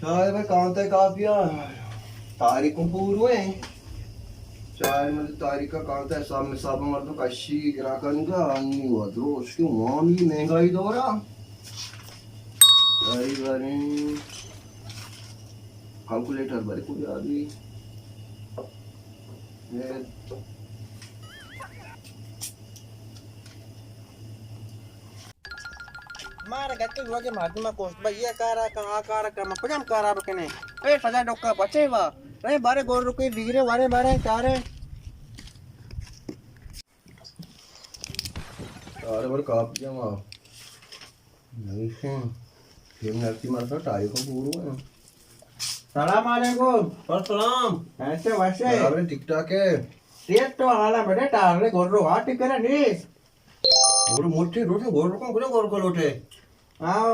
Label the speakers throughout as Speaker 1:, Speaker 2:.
Speaker 1: चाय में कांते कापिया तारीखों पूर्व है चाय में तारीख का कांता है सामने साब मर्दों का शी ग्राहकन का अन्नी वद्रो उसकी मामी महंगाई दौरा सारी बारी कैलकुलेटर बारे कुछ आदमी
Speaker 2: मारे गत्ते रोजे माध्यम कोस्ट भैया कारा का आकार का मपजम कारा बकने ए सजा डोका बचेवा रे बारे गोर रुके दिगरे वारे बारे चारे
Speaker 1: सारे बार कापिया मां नहीं से ये नरसी मारता टाई को पूरा है
Speaker 2: सलाम अलैकुम और सलाम ऐसे वैसे
Speaker 1: अरे टिकटॉक है
Speaker 2: सेट तो हाला बेटे टारले गोर रो हाथ करे नी
Speaker 1: और मोटे रोटे गोर को लोटे
Speaker 2: हां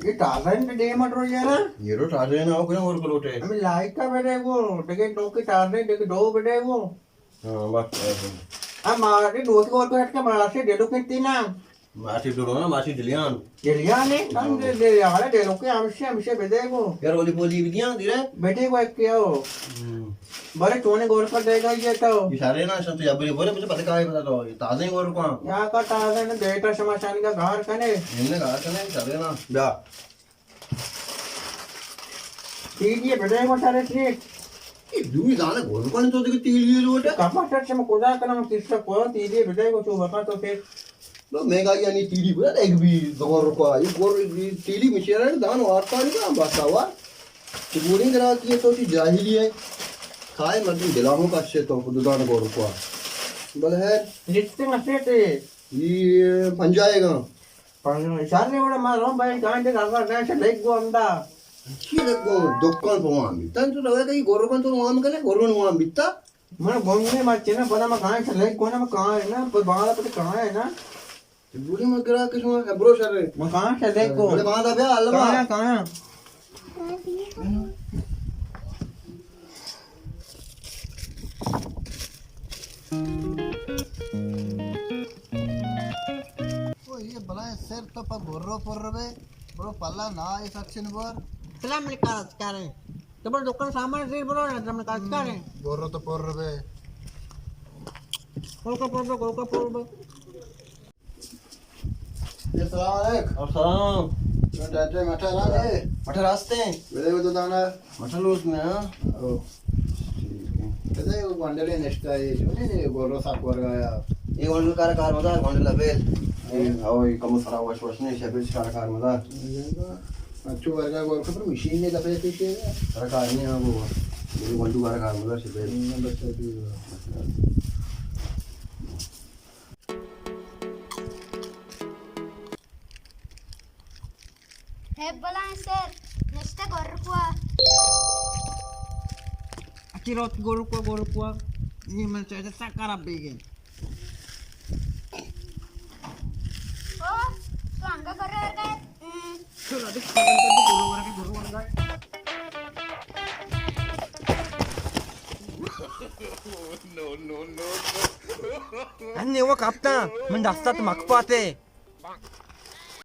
Speaker 2: ये टारन पे डे मत रो यार
Speaker 1: ये रो टारे ना को गोर को लोटे
Speaker 2: हमें लाइक का बेटे वो टिकट दो के टारने टिकट दो बेटे वो
Speaker 1: हां बस
Speaker 2: आ मारे दो के गोर को हट के मार से दे दो कितनी ना
Speaker 1: मासी डोलो ना मासी दिलियान
Speaker 2: दिलिया ने हम दे यार दे लो के हमसे बेटे को
Speaker 1: यार ओली पोली विदियां दिरे
Speaker 2: बेटे को एक किया हो बड़े टोने गोर पर देगा ये तो
Speaker 1: ये सारे ना संत याबरी बोले मुझे पता काय पता तो ये ताजे गोर को
Speaker 2: यहाँ का ताजा ने बेटा शमशान का घर कने
Speaker 1: इनने कहा कने सारे ना जा
Speaker 2: ठीक है बेटे को सारे ठीक
Speaker 1: ये दूई दाने गोर को ने तो देख तीली लोटे
Speaker 2: कपाट से मैं कोदा करना तीसरा को तीली बेटे को तू बता तो फिर
Speaker 1: लो मेगा यानी तीली बोला एक भी गोर को ये गोर तीली मिशेरा दान वार्ता नहीं का बतावा तो बोरिंग करा की तो जाहिली है खाए मर्दी दिलामों का अच्छे तो दुदान गोर को बोले है
Speaker 2: रिश्ते में से थे
Speaker 1: ये पंजाएगा
Speaker 2: पर सारे बड़ा मारो भाई गांव के घर का से लेक गो अंदा
Speaker 1: ये देखो दुकान पे वहां भी तन तो लगा कि गोरगन तो वहां में करे गोरगन वहां बिता
Speaker 2: मैं बोलने मत चना पता मैं कहां से लेक कोना में कहां है ना पर बाहर पता कहां है ना
Speaker 1: बूढ़ी मत करा किस में ब्रो सर
Speaker 2: मैं कहां से लेक को
Speaker 1: बोले वहां दा बे अलवा
Speaker 2: कहां
Speaker 1: ये बलाए सर तो पर गोरो परबे बरो पल्ला ना ये सक्शन बर
Speaker 2: सलाम अलैकुम करे तो बड़ दुकान सामान से बोलो ना तुम काज करे
Speaker 1: गोरो तो परबे
Speaker 2: कोका परबे
Speaker 1: ये सलाम अलैकुम
Speaker 2: और सलाम
Speaker 1: तो डाटे मठा ना दे
Speaker 2: मठा रास्ते
Speaker 1: वेले वो तो दाना
Speaker 2: मठा लूस में हां
Speaker 1: ओ कदे वो वंडले नेक्स्ट है ये गोरो सा कर गया
Speaker 2: ये वंडल कार मदार वंडल बेल
Speaker 1: ये कम सारा वाश ने शेबेज कार मदार अच्छो वर्गा गोर पर मशीन ने दबे थे कार नहीं हां वो ये वंडू कार मदार शेबेज
Speaker 3: Hebbalan sir, nesta gorkwa.
Speaker 2: Akirot gorukwa. Ini man saya sakarap begin.
Speaker 3: Oh, sangga karar kan?
Speaker 2: Sudah di sekarang tadi guru warga. No. Anne वो कापता मन रास्ता तो मक पाते